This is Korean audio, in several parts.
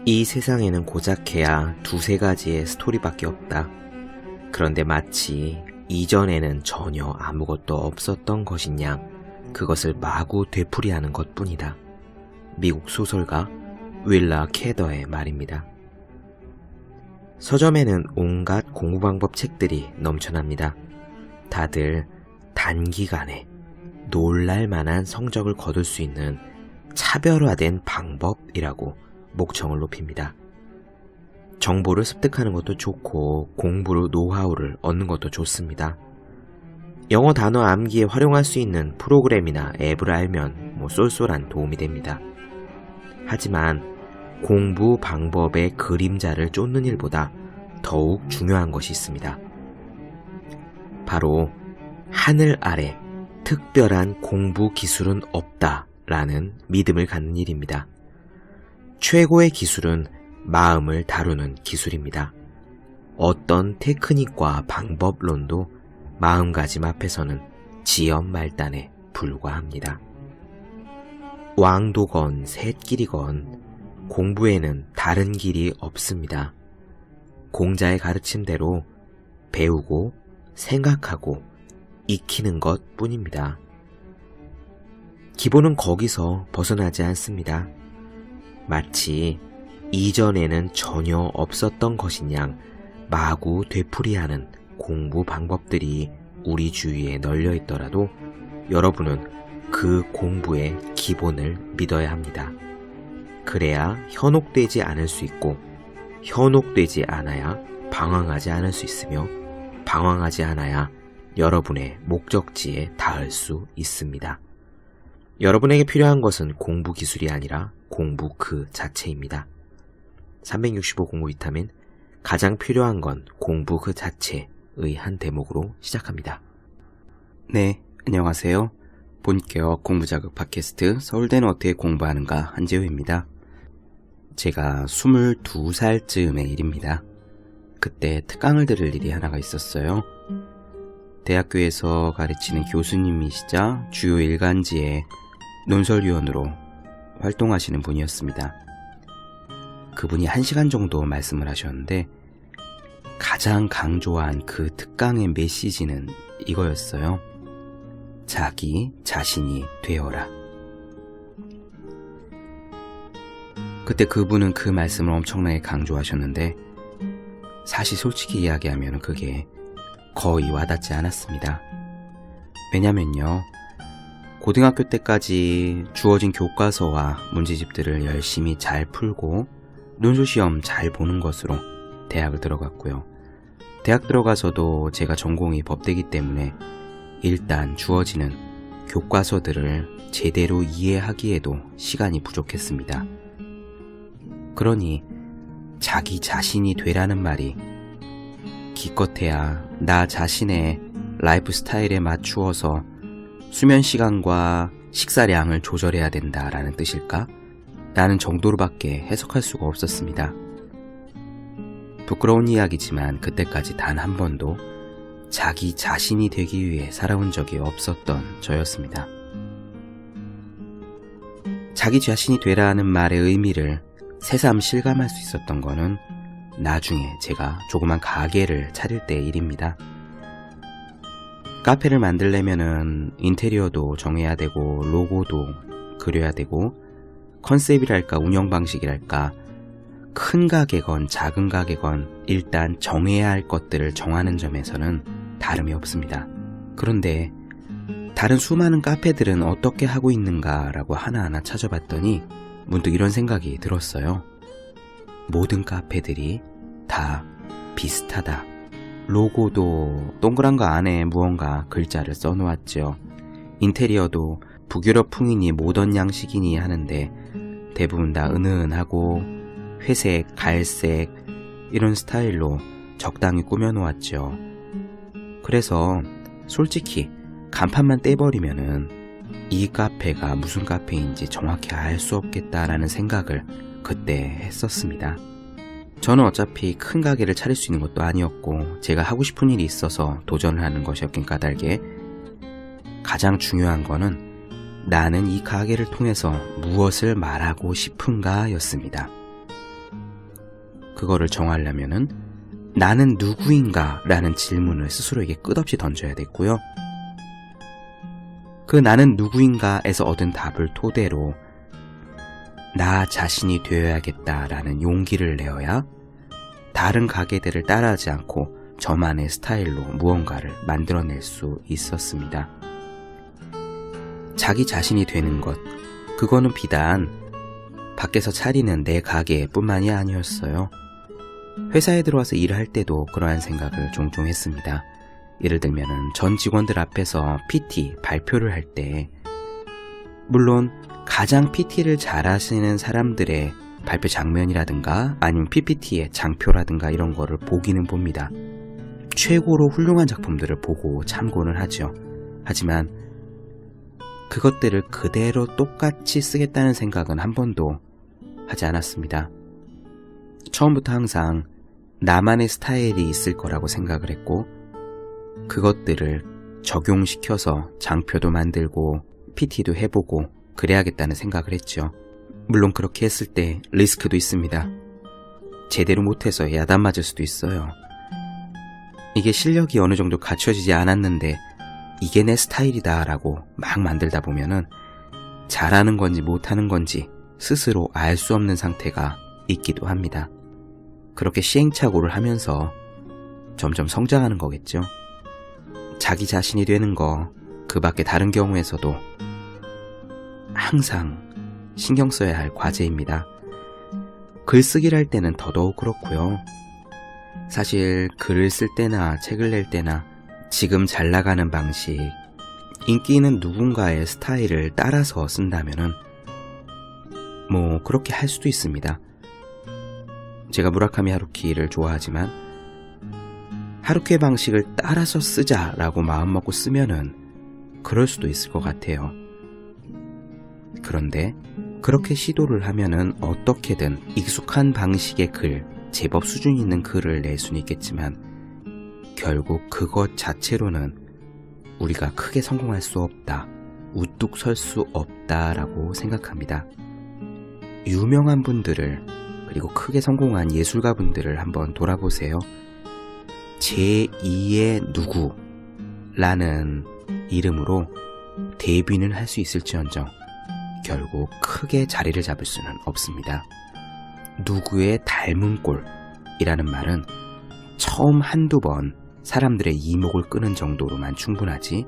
이 세상에는 고작해야 두세 가지의 스토리밖에 없다. 그런데 마치 이전에는 전혀 아무것도 없었던 것인 양 그것을 마구 되풀이하는 것뿐이다. 미국 소설가 윌라 캐더의 말입니다. 서점에는 온갖 공부방법 책들이 넘쳐납니다. 다들 단기간에 놀랄만한 성적을 거둘 수 있는 차별화된 방법이라고 목청을 높입니다. 정보를 습득하는 것도 좋고 공부로 노하우를 얻는 것도 좋습니다. 영어 단어 암기에 활용할 수 있는 프로그램이나 앱을 알면 쏠쏠한 도움이 됩니다. 하지만 공부 방법의 그림자를 쫓는 일보다 더욱 중요한 것이 있습니다. 바로 하늘 아래 특별한 공부 기술은 없다라는 믿음을 갖는 일입니다. 최고의 기술은 마음을 다루는 기술입니다. 어떤 테크닉과 방법론도 마음가짐 앞에서는 지연말단에 불과합니다. 왕도건 샛길이건 공부에는 다른 길이 없습니다. 공자의 가르침대로 배우고 생각하고 익히는 것 뿐입니다. 기본은 거기서 벗어나지 않습니다. 마치 이전에는 전혀 없었던 것인 양 마구 되풀이하는 공부 방법들이 우리 주위에 널려 있더라도 여러분은 그 공부의 기본을 믿어야 합니다. 그래야 현혹되지 않을 수 있고 현혹되지 않아야 방황하지 않을 수 있으며 방황하지 않아야 여러분의 목적지에 닿을 수 있습니다. 여러분에게 필요한 것은 공부 기술이 아니라 공부 그 자체입니다. 365 공부 비타민, 가장 필요한 건 공부 그 자체의 한 대목으로 시작합니다. 네, 안녕하세요. 본격 공부자극 팟캐스트 서울대는 어떻게 공부하는가 한재우입니다. 제가 22살쯤의 일입니다. 그때 특강을 들을 일이 하나가 있었어요. 대학교에서 가르치는 교수님이시자 주요 일간지의 논설위원으로 활동하시는 분이었습니다. 그분이 1시간 정도 말씀을 하셨는데 가장 강조한 그 특강의 메시지는 이거였어요. 자기 자신이 되어라. 그때 그분은 그 말씀을 엄청나게 강조하셨는데 사실 솔직히 이야기하면 그게 거의 와닿지 않았습니다. 왜냐면요, 고등학교 때까지 주어진 교과서와 문제집들을 열심히 잘 풀고 논술시험 잘 보는 것으로 대학을 들어갔고요. 대학 들어가서도 제가 전공이 법대이기 때문에 일단 주어지는 교과서들을 제대로 이해하기에도 시간이 부족했습니다. 그러니 자기 자신이 되라는 말이 기껏해야 나 자신의 라이프 스타일에 맞추어서 수면 시간과 식사량을 조절해야 된다라는 뜻일까? 라는 정도로밖에 해석할 수가 없었습니다. 부끄러운 이야기지만 그때까지 단 한 번도 자기 자신이 되기 위해 살아온 적이 없었던 저였습니다. 자기 자신이 되라는 말의 의미를 새삼 실감할 수 있었던 거는 나중에 제가 조그만 가게를 차릴 때의 일입니다. 카페를 만들려면은 인테리어도 정해야 되고 로고도 그려야 되고 컨셉이랄까 운영 방식이랄까 큰 가게건 작은 가게건 일단 정해야 할 것들을 정하는 점에서는 다름이 없습니다. 그런데 다른 수많은 카페들은 어떻게 하고 있는가라고 하나하나 찾아봤더니 문득 이런 생각이 들었어요. 모든 카페들이 다 비슷하다. 로고도 동그란 거 안에 무언가 글자를 써놓았죠. 인테리어도 북유럽풍이니 모던 양식이니 하는데 대부분 다 은은하고 회색, 갈색 이런 스타일로 적당히 꾸며놓았죠. 그래서 솔직히 간판만 떼버리면은 이 카페가 무슨 카페인지 정확히 알 수 없겠다라는 생각을 그때 했었습니다. 저는 어차피 큰 가게를 차릴 수 있는 것도 아니었고 제가 하고 싶은 일이 있어서 도전을 하는 것이었긴 까닭에 가장 중요한 거는 나는 이 가게를 통해서 무엇을 말하고 싶은가 였습니다. 그거를 정하려면은 나는 누구인가 라는 질문을 스스로에게 끝없이 던져야 됐고요. 그 나는 누구인가에서 얻은 답을 토대로 나 자신이 되어야겠다라는 용기를 내어야 다른 가게들을 따라하지 않고 저만의 스타일로 무언가를 만들어낼 수 있었습니다. 자기 자신이 되는 것, 그거는 비단 밖에서 차리는 내 가게뿐만이 아니었어요. 회사에 들어와서 일을 할 때도 그러한 생각을 종종 했습니다. 예를 들면은 전 직원들 앞에서 PT 발표를 할 때, 물론 가장 PT를 잘하시는 사람들의 발표 장면이라든가 아니면 PPT의 장표라든가 이런 거를 보기는 봅니다. 최고로 훌륭한 작품들을 보고 참고는 하죠. 하지만 그것들을 그대로 똑같이 쓰겠다는 생각은 한 번도 하지 않았습니다. 처음부터 항상 나만의 스타일이 있을 거라고 생각을 했고, 그것들을 적용시켜서 장표도 만들고 PT도 해보고 그래야겠다는 생각을 했죠. 물론 그렇게 했을 때 리스크도 있습니다. 제대로 못해서 야단 맞을 수도 있어요. 이게 실력이 어느 정도 갖춰지지 않았는데 이게 내 스타일이다 라고 막 만들다 보면은 잘하는 건지 못하는 건지 스스로 알 수 없는 상태가 있기도 합니다. 그렇게 시행착오를 하면서 점점 성장하는 거겠죠. 자기 자신이 되는 거, 그 밖에 다른 경우에서도 항상 신경 써야 할 과제입니다. 글쓰기를 할 때는 더더욱 그렇고요. 사실 글을 쓸 때나 책을 낼 때나 지금 잘 나가는 방식, 인기 있는 누군가의 스타일을 따라서 쓴다면은 뭐 그렇게 할 수도 있습니다. 제가 무라카미 하루키를 좋아하지만 하루키의 방식을 따라서 쓰자라고 마음먹고 쓰면은 그럴 수도 있을 것 같아요. 그런데 그렇게 시도를 하면은 어떻게든 익숙한 방식의 글, 제법 수준 있는 글을 낼 수는 있겠지만 결국 그것 자체로는 우리가 크게 성공할 수 없다, 우뚝 설 수 없다라고 생각합니다. 유명한 분들을, 그리고 크게 성공한 예술가분들을 한번 돌아보세요. 제2의 누구라는 이름으로 데뷔는 할 수 있을지언정 결국 크게 자리를 잡을 수는 없습니다. 누구의 닮은 꼴이라는 말은 처음 한두 번 사람들의 이목을 끄는 정도로만 충분하지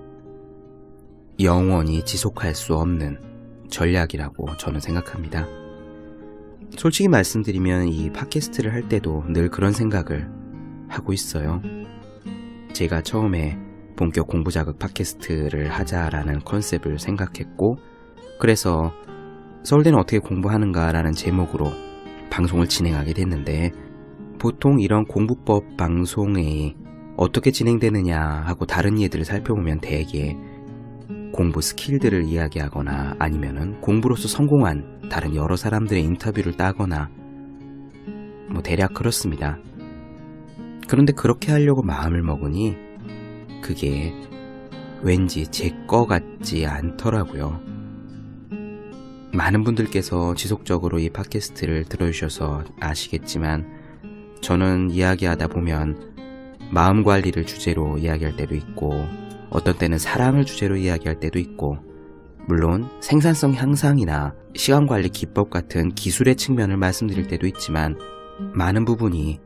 영원히 지속할 수 없는 전략이라고 저는 생각합니다. 솔직히 말씀드리면 이 팟캐스트를 할 때도 늘 그런 생각을 하고 있어요. 제가 처음에 본격 공부자극 팟캐스트를 하자라는 컨셉을 생각했고, 그래서 서울대는 어떻게 공부하는가라는 제목으로 방송을 진행하게 됐는데, 보통 이런 공부법 방송이 어떻게 진행되느냐 하고 다른 예들을 살펴보면 대개 공부 스킬들을 이야기하거나 아니면은 공부로서 성공한 다른 여러 사람들의 인터뷰를 따거나 뭐 대략 그렇습니다. 그런데 그렇게 하려고 마음을 먹으니 그게 왠지 제 거 같지 않더라고요. 많은 분들께서 지속적으로 이 팟캐스트를 들어주셔서 아시겠지만 저는 이야기하다 보면 마음 관리를 주제로 이야기할 때도 있고 어떤 때는 사랑을 주제로 이야기할 때도 있고, 물론 생산성 향상이나 시간 관리 기법 같은 기술의 측면을 말씀드릴 때도 있지만 많은 부분이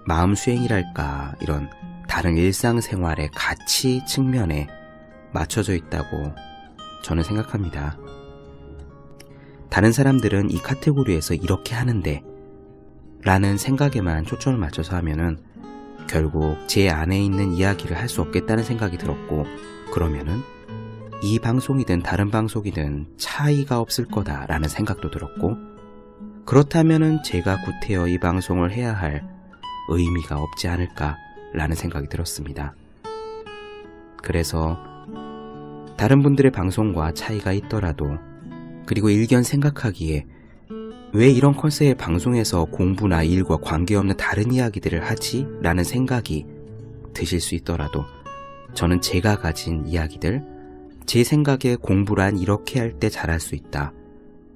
마음 수행이랄까 이런 다른 일상생활의 가치 측면에 맞춰져 있다고 저는 생각합니다. 다른 사람들은 이 카테고리에서 이렇게 하는데 라는 생각에만 초점을 맞춰서 하면은 결국 제 안에 있는 이야기를 할 수 없겠다는 생각이 들었고, 그러면은 이 방송이든 다른 방송이든 차이가 없을 거다라는 생각도 들었고, 그렇다면은 제가 구태여 이 방송을 해야 할 의미가 없지 않을까라는 생각이 들었습니다. 그래서 다른 분들의 방송과 차이가 있더라도, 그리고 일견 생각하기에 왜 이런 컨셉의 방송에서 공부나 일과 관계없는 다른 이야기들을 하지? 라는 생각이 드실 수 있더라도 저는 제가 가진 이야기들, 제 생각에 공부란 이렇게 할 때 잘할 수 있다,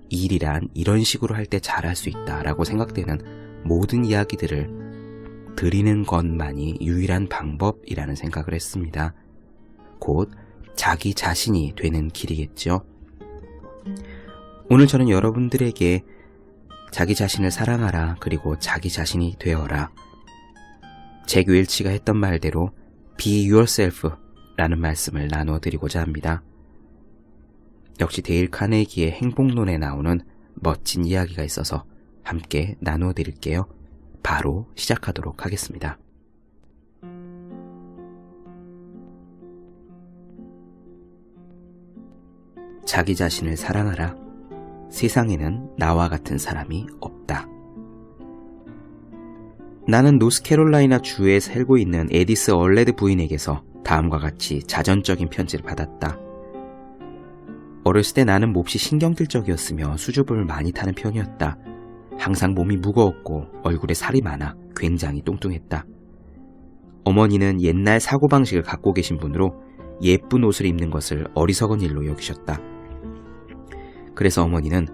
일이란 이런 식으로 할 때 잘할 수 있다 라고 생각되는 모든 이야기들을 드리는 것만이 유일한 방법이라는 생각을 했습니다. 곧 자기 자신이 되는 길이겠죠. 오늘 저는 여러분들에게 자기 자신을 사랑하라, 그리고 자기 자신이 되어라, 잭 웰치가 했던 말대로 Be yourself 라는 말씀을 나누어 드리고자 합니다. 역시 데일 카네기의 행복론에 나오는 멋진 이야기가 있어서 함께 나누어 드릴게요. 바로 시작하도록 하겠습니다. 자기 자신을 사랑하라. 세상에는 나와 같은 사람이 없다. 나는 노스캐롤라이나 주에 살고 있는 에디스 얼레드 부인에게서 다음과 같이 자전적인 편지를 받았다. 어렸을 때 나는 몹시 신경질적이었으며 수줍음을 많이 타는 편이었다. 항상 몸이 무거웠고 얼굴에 살이 많아 굉장히 뚱뚱했다. 어머니는 옛날 사고방식을 갖고 계신 분으로 예쁜 옷을 입는 것을 어리석은 일로 여기셨다. 그래서 어머니는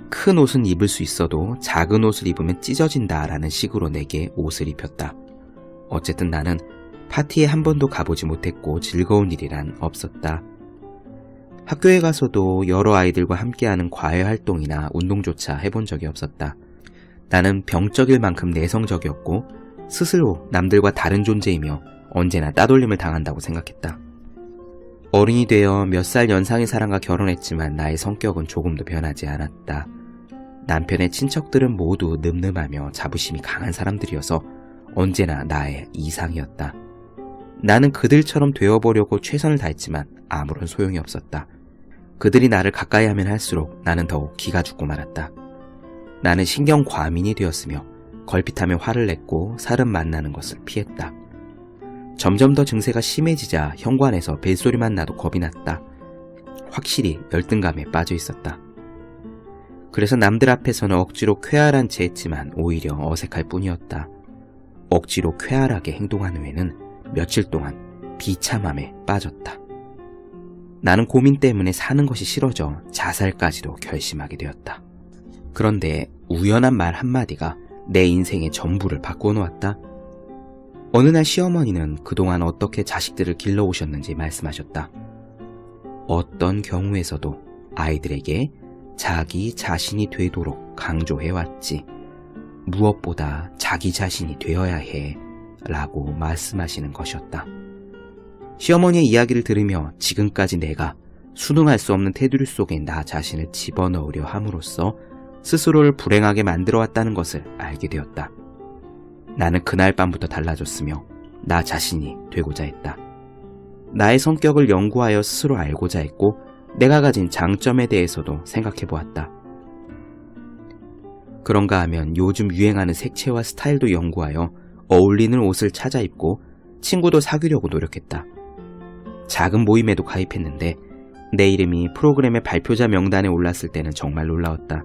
큰 옷은 입을 수 있어도 작은 옷을 입으면 찢어진다라는 식으로 내게 옷을 입혔다. 어쨌든 나는 파티에 한 번도 가보지 못했고 즐거운 일이란 없었다. 학교에 가서도 여러 아이들과 함께하는 과외 활동이나 운동조차 해본 적이 없었다. 나는 병적일 만큼 내성적이었고 스스로 남들과 다른 존재이며 언제나 따돌림을 당한다고 생각했다. 어른이 되어 몇 살 연상의 사람과 결혼했지만 나의 성격은 조금도 변하지 않았다. 남편의 친척들은 모두 늠름하며 자부심이 강한 사람들이어서 언제나 나의 이상이었다. 나는 그들처럼 되어보려고 최선을 다했지만 아무런 소용이 없었다. 그들이 나를 가까이 하면 할수록 나는 더욱 기가 죽고 말았다. 나는 신경 과민이 되었으며 걸핏하면 화를 냈고 사람 만나는 것을 피했다. 점점 더 증세가 심해지자 현관에서 벨소리만 나도 겁이 났다. 확실히 열등감에 빠져 있었다. 그래서 남들 앞에서는 억지로 쾌활한 채 했지만 오히려 어색할 뿐이었다. 억지로 쾌활하게 행동한 후에는 며칠 동안 비참함에 빠졌다. 나는 고민 때문에 사는 것이 싫어져 자살까지도 결심하게 되었다. 그런데 우연한 말 한마디가 내 인생의 전부를 바꿔놓았다. 어느 날 시어머니는 그동안 어떻게 자식들을 길러오셨는지 말씀하셨다. 어떤 경우에서도 아이들에게 자기 자신이 되도록 강조해왔지. 무엇보다 자기 자신이 되어야 해 라고 말씀하시는 것이었다. 시어머니의 이야기를 들으며 지금까지 내가 순응할 수 없는 테두리 속에 나 자신을 집어넣으려 함으로써 스스로를 불행하게 만들어왔다는 것을 알게 되었다. 나는 그날 밤부터 달라졌으며 나 자신이 되고자 했다. 나의 성격을 연구하여 스스로 알고자 했고 내가 가진 장점에 대해서도 생각해 보았다. 그런가 하면 요즘 유행하는 색채와 스타일도 연구하여 어울리는 옷을 찾아 입고 친구도 사귀려고 노력했다. 작은 모임에도 가입했는데 내 이름이 프로그램의 발표자 명단에 올랐을 때는 정말 놀라웠다.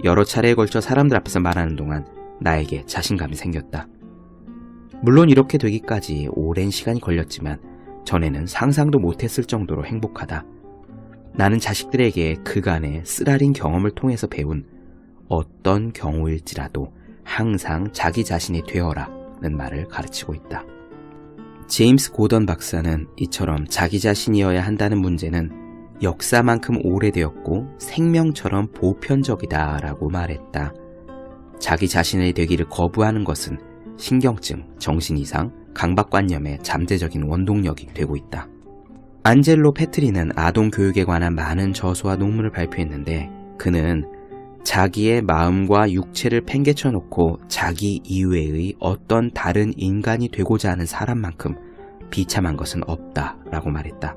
여러 차례에 걸쳐 사람들 앞에서 말하는 동안 나에게 자신감이 생겼다. 물론 이렇게 되기까지 오랜 시간이 걸렸지만 전에는 상상도 못했을 정도로 행복하다. 나는 자식들에게 그간의 쓰라린 경험을 통해서 배운 어떤 경우일지라도 항상 자기 자신이 되어라는 말을 가르치고 있다. 제임스 고던 박사는 이처럼 자기 자신이어야 한다는 문제는 역사만큼 오래되었고 생명처럼 보편적이다 라고 말했다. 자기 자신이 되기를 거부하는 것은 신경증, 정신이상, 강박관념의 잠재적인 원동력이 되고 있다. 안젤로 페트리는 아동교육에 관한 많은 저서와 논문을 발표했는데 그는 자기의 마음과 육체를 팽개쳐 놓고 자기 이외의 어떤 다른 인간이 되고자 하는 사람만큼 비참한 것은 없다 라고 말했다.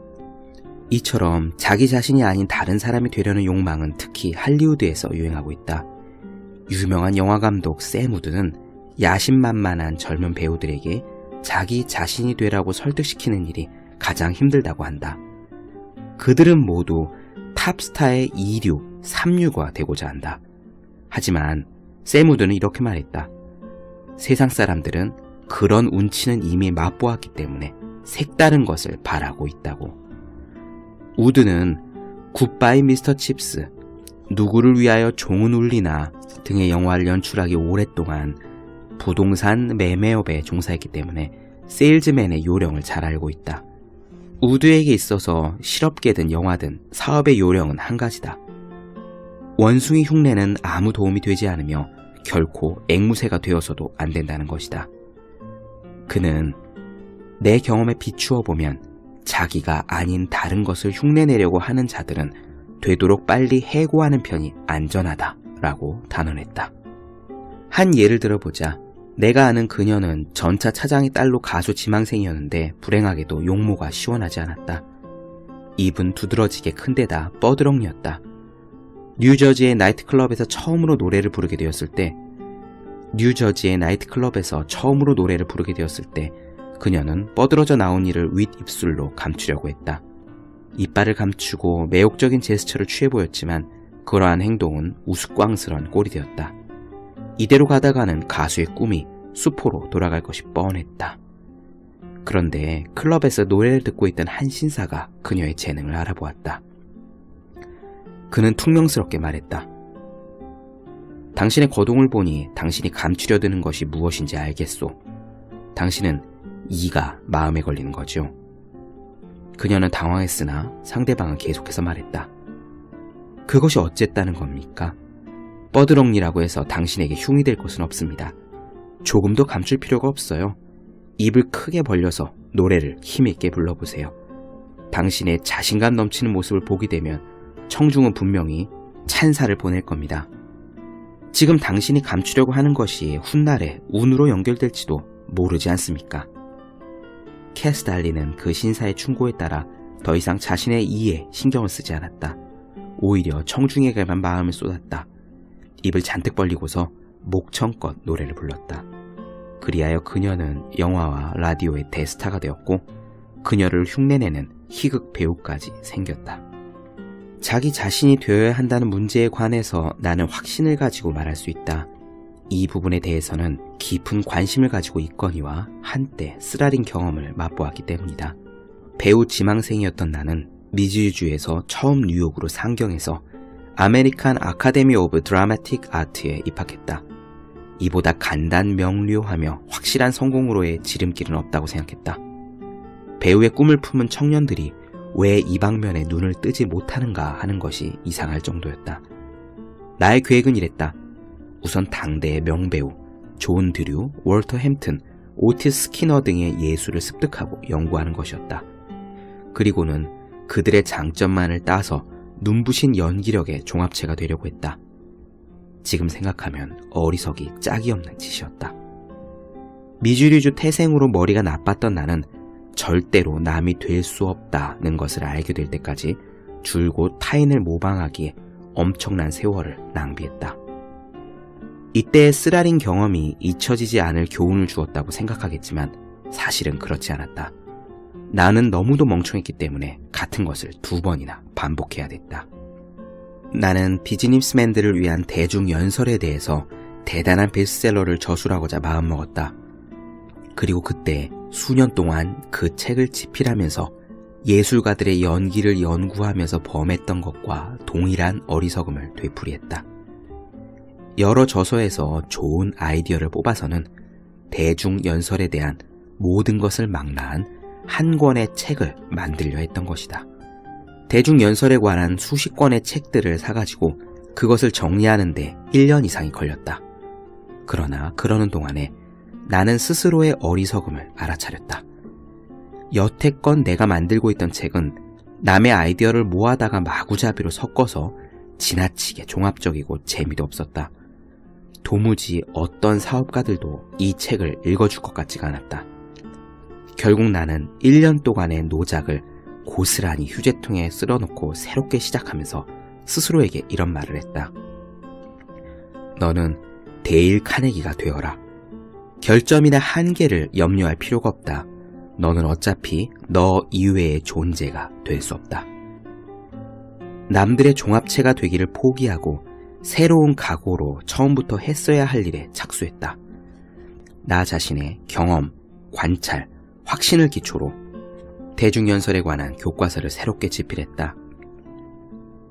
이처럼 자기 자신이 아닌 다른 사람이 되려는 욕망은 특히 할리우드에서 유행하고 있다. 유명한 영화감독 샘 우드는 야심만만한 젊은 배우들에게 자기 자신이 되라고 설득시키는 일이 가장 힘들다고 한다. 그들은 모두 탑스타의 2류, 3류가 되고자 한다. 하지만 샘 우드는 이렇게 말했다. 세상 사람들은 그런 운치는 이미 맛보았기 때문에 색다른 것을 바라고 있다고. 우드는 굿바이 미스터 칩스, 누구를 위하여 종은 울리나 등의 영화를 연출하기 오랫동안 부동산 매매업에 종사했기 때문에 세일즈맨의 요령을 잘 알고 있다. 우드에게 있어서 실업계든 영화든 사업의 요령은 한 가지다. 원숭이 흉내는 아무 도움이 되지 않으며 결코 앵무새가 되어서도 안 된다는 것이다. 그는 내 경험에 비추어 보면 자기가 아닌 다른 것을 흉내내려고 하는 자들은 되도록 빨리 해고하는 편이 안전하다라고 단언했다. 한 예를 들어보자. 내가 아는 그녀는 전차 차장의 딸로 가수 지망생이었는데 불행하게도 용모가 시원하지 않았다. 입은 두드러지게 큰 데다 뻐드렁니였다. 뉴저지의 나이트클럽에서 처음으로 노래를 부르게 되었을 때 그녀는 뻐드러져 나온 이를 윗입술로 감추려고 했다. 이빨을 감추고 매혹적인 제스처를 취해 보였지만 그러한 행동은 우스꽝스런 꼴이 되었다. 이대로 가다가는 가수의 꿈이 수포로 돌아갈 것이 뻔했다. 그런데 클럽에서 노래를 듣고 있던 한 신사가 그녀의 재능을 알아보았다. 그는 퉁명스럽게 말했다. 당신의 거동을 보니 당신이 감추려 드는 것이 무엇인지 알겠소. 당신은 이가 마음에 걸리는 거죠. 그녀는 당황했으나 상대방은 계속해서 말했다. 그것이 어쨌다는 겁니까? 뻐드렁니라고 해서 당신에게 흉이 될 것은 없습니다. 조금 더 감출 필요가 없어요. 입을 크게 벌려서 노래를 힘있게 불러보세요. 당신의 자신감 넘치는 모습을 보게 되면 청중은 분명히 찬사를 보낼 겁니다. 지금 당신이 감추려고 하는 것이 훗날에 운으로 연결될지도 모르지 않습니까? 캐스달리는 그 신사의 충고에 따라 더 이상 자신의 이에 신경을 쓰지 않았다. 오히려 청중에게만 마음을 쏟았다. 입을 잔뜩 벌리고서 목청껏 노래를 불렀다. 그리하여 그녀는 영화와 라디오의 대스타가 되었고 그녀를 흉내내는 희극 배우까지 생겼다. 자기 자신이 되어야 한다는 문제에 관해서 나는 확신을 가지고 말할 수 있다. 이 부분에 대해서는 깊은 관심을 가지고 있거니와 한때 쓰라린 경험을 맛보았기 때문이다. 배우 지망생이었던 나는 미주주에서 처음 뉴욕으로 상경해서 아메리칸 아카데미 오브 드라마틱 아트에 입학했다. 이보다 간단 명료하며 확실한 성공으로의 지름길은 없다고 생각했다. 배우의 꿈을 품은 청년들이 왜 이 방면에 눈을 뜨지 못하는가 하는 것이 이상할 정도였다. 나의 계획은 이랬다. 우선 당대의 명배우 존 드류, 월터 햄튼, 오티스 스키너 등의 예술을 습득하고 연구하는 것이었다. 그리고는 그들의 장점만을 따서 눈부신 연기력의 종합체가 되려고 했다. 지금 생각하면 어리석이 짝이 없는 짓이었다. 미주리주 태생으로 머리가 나빴던 나는 절대로 남이 될 수 없다는 것을 알게 될 때까지 줄곧 타인을 모방하기에 엄청난 세월을 낭비했다. 이때의 쓰라린 경험이 잊혀지지 않을 교훈을 주었다고 생각하겠지만 사실은 그렇지 않았다. 나는 너무도 멍청했기 때문에 같은 것을 2번이나 반복해야 됐다. 나는 비즈니스맨들을 위한 대중 연설에 대해서 대단한 베스트셀러를 저술하고자 마음먹었다. 그리고 그때 수년 동안 그 책을 집필하면서 예술가들의 연기를 연구하면서 범했던 것과 동일한 어리석음을 되풀이했다. 여러 저서에서 좋은 아이디어를 뽑아서는 대중 연설에 대한 모든 것을 망라한 한 권의 책을 만들려 했던 것이다. 대중 연설에 관한 수십 권의 책들을 사가지고 그것을 정리하는데 1년 이상이 걸렸다. 그러나 그러는 동안에 나는 스스로의 어리석음을 알아차렸다. 여태껏 내가 만들고 있던 책은 남의 아이디어를 모아다가 마구잡이로 섞어서 지나치게 종합적이고 재미도 없었다. 도무지 어떤 사업가들도 이 책을 읽어줄 것 같지가 않았다. 결국 나는 1년 동안의 노작을 고스란히 휴지통에 쓸어놓고 새롭게 시작하면서 스스로에게 이런 말을 했다. 너는 데일 카네기가 되어라. 결점이나 한계를 염려할 필요가 없다. 너는 어차피 너 이외의 존재가 될 수 없다. 남들의 종합체가 되기를 포기하고 새로운 각오로 처음부터 했어야 할 일에 착수했다. 나 자신의 경험, 관찰, 확신을 기초로 대중연설에 관한 교과서를 새롭게 집필했다.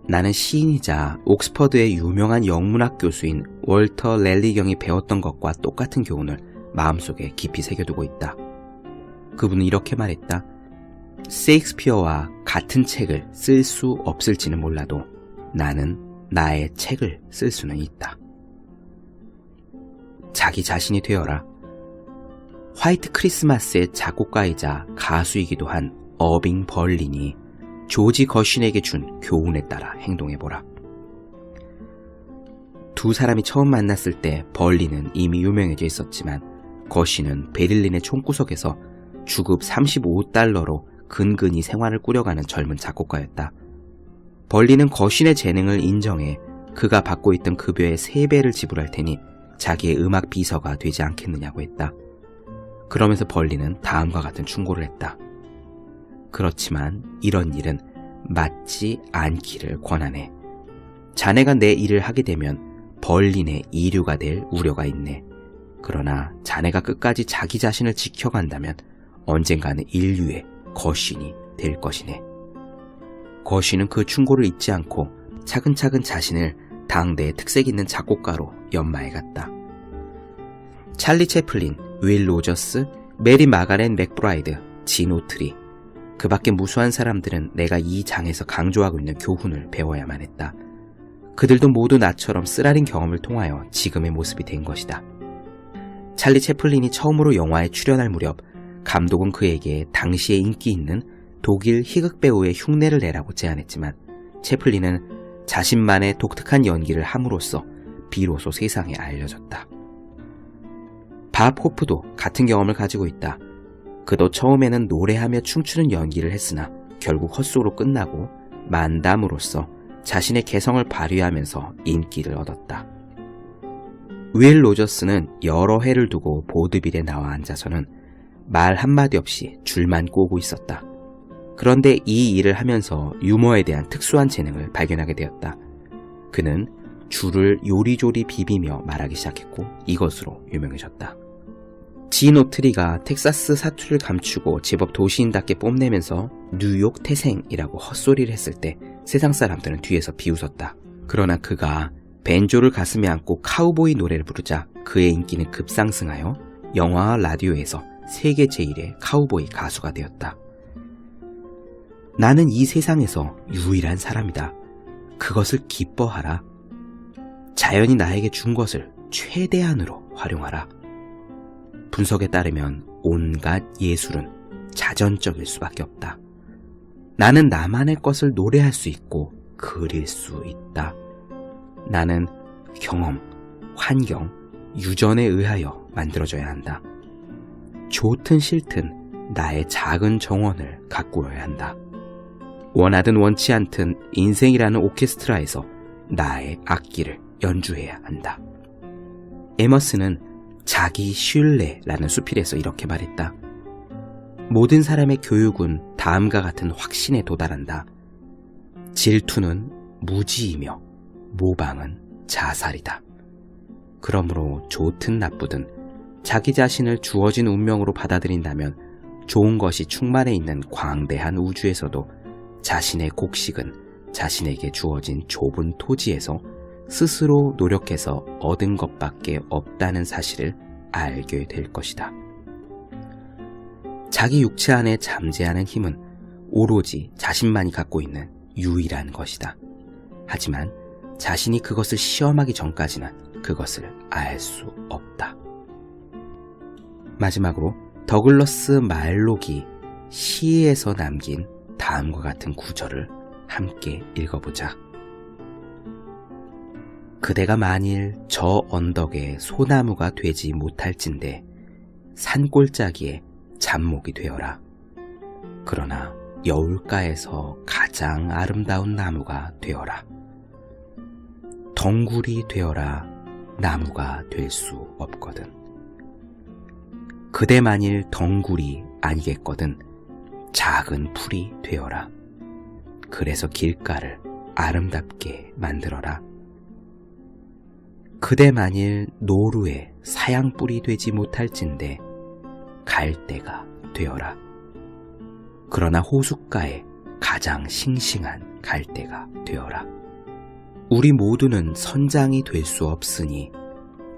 나는 시인이자 옥스퍼드의 유명한 영문학 교수인 월터 랠리경이 배웠던 것과 똑같은 교훈을 마음속에 깊이 새겨두고 있다. 그분은 이렇게 말했다. 셰익스피어와 같은 책을 쓸 수 없을지는 몰라도 나는 나의 책을 쓸 수는 있다. 자기 자신이 되어라. 화이트 크리스마스의 작곡가이자 가수이기도 한 어빙 벌린이 조지 거신에게 준 교훈에 따라 행동해보라. 두 사람이 처음 만났을 때 벌린은 이미 유명해져 있었지만 거신은 베를린의 총구석에서 주급 35달러로 근근히 생활을 꾸려가는 젊은 작곡가였다. 벌린은 거신의 재능을 인정해 그가 받고 있던 급여의 3배를 지불할 테니 자기의 음악 비서가 되지 않겠느냐고 했다. 그러면서 벌린은 다음과 같은 충고를 했다. 그렇지만 이런 일은 맞지 않기를 권하네. 자네가 내 일을 하게 되면 벌린의 이류가 될 우려가 있네. 그러나 자네가 끝까지 자기 자신을 지켜간다면 언젠가는 인류의 거신이 될 것이네. 거신은 그 충고를 잊지 않고 차근차근 자신을 당대의 특색 있는 작곡가로 연마해갔다. 찰리 채플린, 윌 로저스, 메리 마가렛 맥브라이드, 진 오트리, 그 밖에 무수한 사람들은 내가 이 장에서 강조하고 있는 교훈을 배워야만 했다. 그들도 모두 나처럼 쓰라린 경험을 통하여 지금의 모습이 된 것이다. 찰리 채플린이 처음으로 영화에 출연할 무렵 감독은 그에게 당시에 인기 있는 독일 희극 배우의 흉내를 내라고 제안했지만 채플린은 자신만의 독특한 연기를 함으로써 비로소 세상에 알려졌다. 밥 호프도 같은 경험을 가지고 있다. 그도 처음에는 노래하며 춤추는 연기를 했으나 결국 헛소로 끝나고 만담으로써 자신의 개성을 발휘하면서 인기를 얻었다. 윌 로저스는 여러 해를 두고 보드빌에 나와 앉아서는 말 한마디 없이 줄만 꼬고 있었다. 그런데 이 일을 하면서 유머에 대한 특수한 재능을 발견하게 되었다. 그는 줄을 요리조리 비비며 말하기 시작했고 이것으로 유명해졌다. 진 오트리가 텍사스 사투를 감추고 제법 도시인답게 뽐내면서 뉴욕 태생이라고 헛소리를 했을 때 세상 사람들은 뒤에서 비웃었다. 그러나 그가 벤조를 가슴에 안고 카우보이 노래를 부르자 그의 인기는 급상승하여 영화와 라디오에서 세계 제1의 카우보이 가수가 되었다. 나는 이 세상에서 유일한 사람이다. 그것을 기뻐하라. 자연이 나에게 준 것을 최대한으로 활용하라. 분석에 따르면 온갖 예술은 자전적일 수밖에 없다. 나는 나만의 것을 노래할 수 있고 그릴 수 있다. 나는 경험, 환경, 유전에 의하여 만들어져야 한다. 좋든 싫든 나의 작은 정원을 가꾸어야 한다. 원하든 원치 않든 인생이라는 오케스트라에서 나의 악기를 연주해야 한다. 에머슨은 자기 슐레라는 수필에서 이렇게 말했다. 모든 사람의 교육은 다음과 같은 확신에 도달한다. 질투는 무지이며 모방은 자살이다. 그러므로 좋든 나쁘든 자기 자신을 주어진 운명으로 받아들인다면 좋은 것이 충만해 있는 광대한 우주에서도 자신의 곡식은 자신에게 주어진 좁은 토지에서 스스로 노력해서 얻은 것밖에 없다는 사실을 알게 될 것이다. 자기 육체 안에 잠재하는 힘은 오로지 자신만이 갖고 있는 유일한 것이다. 하지만 자신이 그것을 시험하기 전까지는 그것을 알 수 없다. 마지막으로 더글러스 말록이 시에서 남긴 다음과 같은 구절을 함께 읽어보자. 그대가 만일 저 언덕에 소나무가 되지 못할진대 산골짜기에 잡목이 되어라. 그러나 여울가에서 가장 아름다운 나무가 되어라. 덩굴이 되어라 나무가 될 수 없거든. 그대 만일 덩굴이 아니겠거든 작은 풀이 되어라. 그래서 길가를 아름답게 만들어라. 그대 만일 노루의 사양뿔이 되지 못할진대 갈대가 되어라. 그러나 호숫가에 가장 싱싱한 갈대가 되어라. 우리 모두는 선장이 될 수 없으니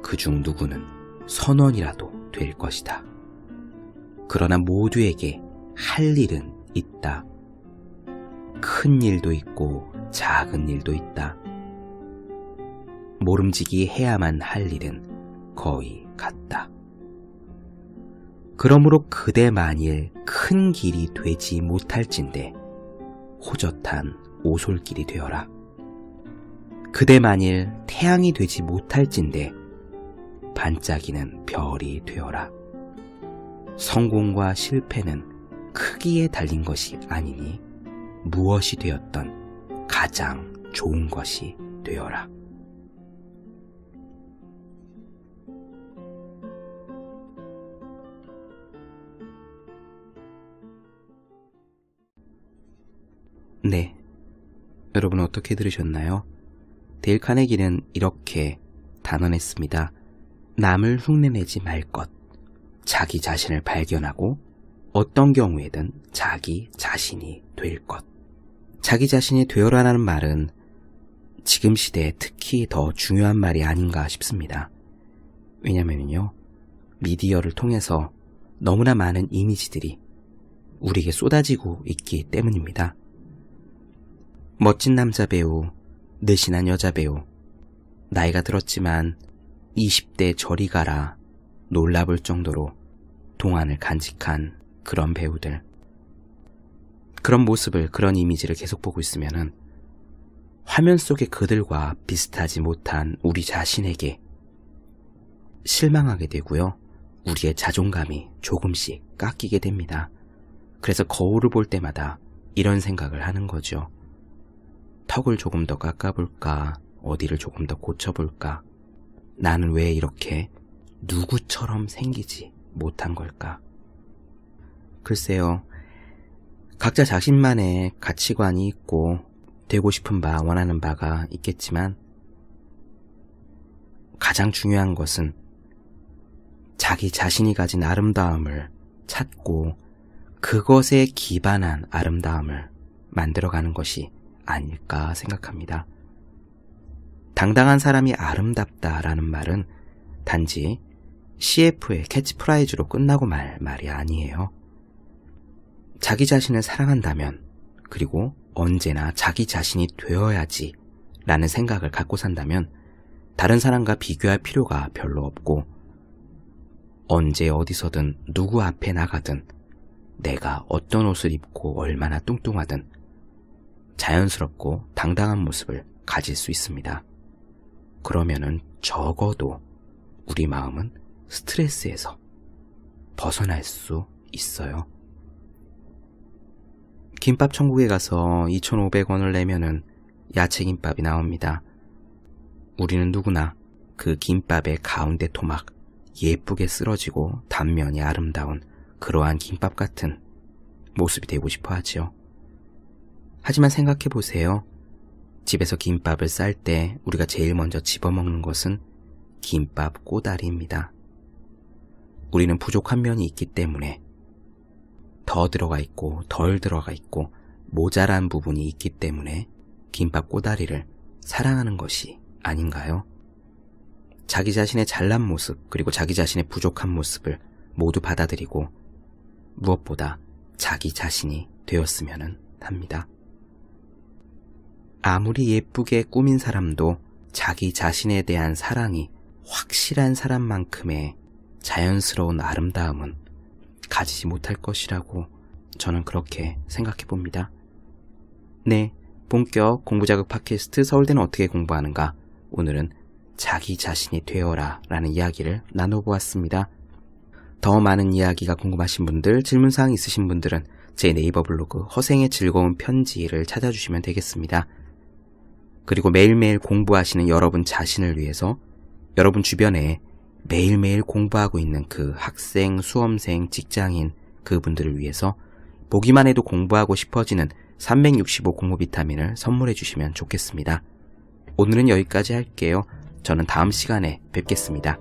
그중 누구는 선원이라도 될 것이다. 그러나 모두에게 할 일은 있다. 큰 일도 있고 작은 일도 있다. 모름지기 해야만 할 일은 거의 같다. 그러므로 그대 만일 큰 길이 되지 못할진대 호젓한 오솔길이 되어라. 그대 만일 태양이 되지 못할진대 반짝이는 별이 되어라. 성공과 실패는 크기에 달린 것이 아니니 무엇이 되었던 가장 좋은 것이 되어라. 네, 여러분 어떻게 들으셨나요? 데일 카네기는 이렇게 단언했습니다. 남을 흉내내지 말 것, 자기 자신을 발견하고 어떤 경우에든 자기 자신이 될 것. 자기 자신이 되어라라는 말은 지금 시대에 특히 더 중요한 말이 아닌가 싶습니다. 왜냐면요, 미디어를 통해서 너무나 많은 이미지들이 우리에게 쏟아지고 있기 때문입니다. 멋진 남자 배우, 느신한 여자 배우, 나이가 들었지만 20대 저리 가라 놀라볼 정도로 동안을 간직한 그런 배우들, 그런 모습을, 그런 이미지를 계속 보고 있으면은 화면 속의 그들과 비슷하지 못한 우리 자신에게 실망하게 되고요. 우리의 자존감이 조금씩 깎이게 됩니다. 그래서 거울을 볼 때마다 이런 생각을 하는 거죠. 턱을 조금 더 깎아볼까? 어디를 조금 더 고쳐볼까? 나는 왜 이렇게 누구처럼 생기지 못한 걸까? 글쎄요, 각자 자신만의 가치관이 있고 되고 싶은 바, 원하는 바가 있겠지만 가장 중요한 것은 자기 자신이 가진 아름다움을 찾고 그것에 기반한 아름다움을 만들어가는 것이 아닐까 생각합니다. 당당한 사람이 아름답다라는 말은 단지 CF의 캐치프라이즈로 끝나고 말 말이 아니에요. 자기 자신을 사랑한다면, 그리고 언제나 자기 자신이 되어야지 라는 생각을 갖고 산다면 다른 사람과 비교할 필요가 별로 없고 언제 어디서든 누구 앞에 나가든 내가 어떤 옷을 입고 얼마나 뚱뚱하든 자연스럽고 당당한 모습을 가질 수 있습니다. 그러면은 적어도 우리 마음은 스트레스에서 벗어날 수 있어요. 김밥 천국에 가서 2,500원을 내면은 야채김밥이 나옵니다. 우리는 누구나 그 김밥의 가운데 토막 예쁘게 쓸어지고 단면이 아름다운 그러한 김밥 같은 모습이 되고 싶어 하지요. 하지만 생각해 보세요. 집에서 김밥을 쌀 때 우리가 제일 먼저 집어먹는 것은 김밥 꼬다리입니다. 우리는 부족한 면이 있기 때문에 더 들어가 있고 덜 들어가 있고 모자란 부분이 있기 때문에 김밥 꼬다리를 사랑하는 것이 아닌가요? 자기 자신의 잘난 모습, 그리고 자기 자신의 부족한 모습을 모두 받아들이고 무엇보다 자기 자신이 되었으면 합니다. 아무리 예쁘게 꾸민 사람도 자기 자신에 대한 사랑이 확실한 사람만큼의 자연스러운 아름다움은 가지지 못할 것이라고 저는 그렇게 생각해 봅니다. 네, 본격 공부자극 팟캐스트 서울대는 어떻게 공부하는가? 오늘은 자기 자신이 되어라 라는 이야기를 나눠보았습니다. 더 많은 이야기가 궁금하신 분들, 질문사항 있으신 분들은 제 네이버 블로그 허생의 즐거운 편지를 찾아주시면 되겠습니다. 그리고 매일매일 공부하시는 여러분 자신을 위해서 여러분 주변에 매일매일 공부하고 있는 그 학생, 수험생, 직장인 그분들을 위해서 보기만 해도 공부하고 싶어지는 365 공부 비타민을 선물해 주시면 좋겠습니다. 오늘은 여기까지 할게요. 저는 다음 시간에 뵙겠습니다.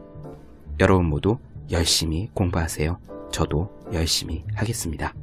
여러분 모두 열심히 공부하세요. 저도 열심히 하겠습니다.